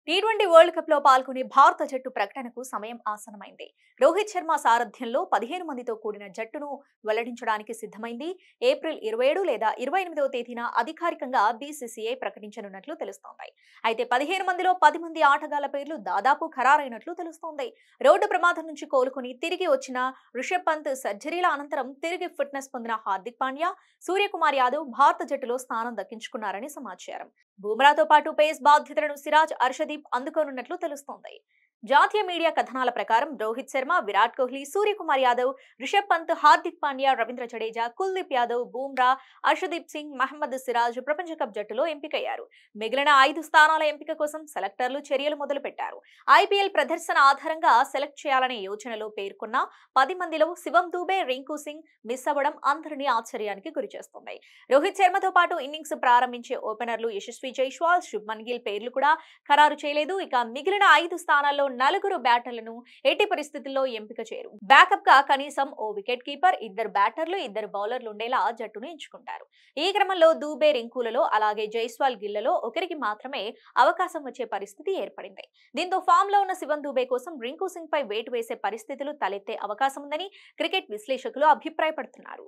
T20 world cup లో పాల్గొనే భారత జట్టు ప్రకటనకు సమయం ఆసన్నమైంది. రోహిత్ శర్మ సారథ్యంలో 15 మందితో కూడిన జట్టును వెల్లడించడానికి సిద్ధమైంది. ఏప్రిల్ 27 లేదా 28వ తేదీన అధికారికంగా బీసీసీఐ ప్రకటించనున్నట్లు తెలుస్తోంది. అయితే 15 మందిలో 10 మంది ఆటగాళ్ల పేర్లు దాదాపు ఖరారైనట్లు తెలుస్తోంది. రోడ్డు ప్రమాదం నుంచి కోలుకుని తిరిగి వచ్చిన రిషబ్ పంత్ సర్జరీల అనంతరం తిరిగి ఫిట్నెస్ పొందిన హార్దిక్ పాండ్యా, సూర్యకుమార్ యాదవ్ భారత జట్టులో స్థానం దక్కించుకున్నారని సమాచారం. బూమ్రాతో పాటు పేస్ బాధ్యతలను సిరాజ్, అర్షదీప్ అందుకోనున్నట్లు తెలుస్తోంది. జాతీయ మీడియా కథనాల ప్రకారం రోహిత్ శర్మ, విరాట్ కోహ్లీ, సూర్యకుమార్ యాదవ్, రిషబ్ పంత్, హార్దిక్ పాండ్యా, రవీంద్ర జడేజా, కుల్దీప్ యాదవ్, బూమ్రా, అర్షదీప్ సింగ్, మహమ్మద్ సిరాజ్ ప్రపంచ కప్ జట్టులో ఎంపికయ్యారు. మిగిలిన 5 స్థానాల ఎంపిక కోసం సెలెక్టర్లు చర్యలు మొదలుపెట్టారు. ఐపీఎల్ ప్రదర్శన ఆధారంగా సెలెక్ట్ చేయాలనే యోచనలో పేర్కొన్న 10 మందిలో శివం దూబే, రింకు సింగ్ మిస్ అవ్వడం అందరినీ ఆశ్చర్యానికి గురిచేస్తోంది. రోహిత్ శర్మతో పాటు ఇన్నింగ్స్ ప్రారంభించే ఓపెనర్లు యశస్వి జైస్వాల్, శుభ్మన్ గిల్ పేర్లు కూడా ఖరారు చేయలేదు. ఇక మిగిలిన 5 స్థానాల్లో 4 బ్యాటర్లను ఎట్టి పరిస్థితుల్లో ఎంపిక చేయరు. బ్యాకప్ గా కనీసం ఓ వికెట్ కీపర్, 2 బ్యాటర్లు, 2 బౌలర్లు ఉండేలా జట్టును ఎంచుకుంటారు. ఈ క్రమంలో దూబే, రింకులలో అలాగే జైస్వాల్, గిల్లలో ఒకరికి మాత్రమే అవకాశం వచ్చే పరిస్థితి ఏర్పడింది. దీంతో ఫామ్ లో ఉన్న శివం దూబే కోసం రింకు సింగ్ పై వేటు వేసే పరిస్థితులు తలెత్తే అవకాశం ఉందని క్రికెట్ విశ్లేషకులు అభిప్రాయపడుతున్నారు.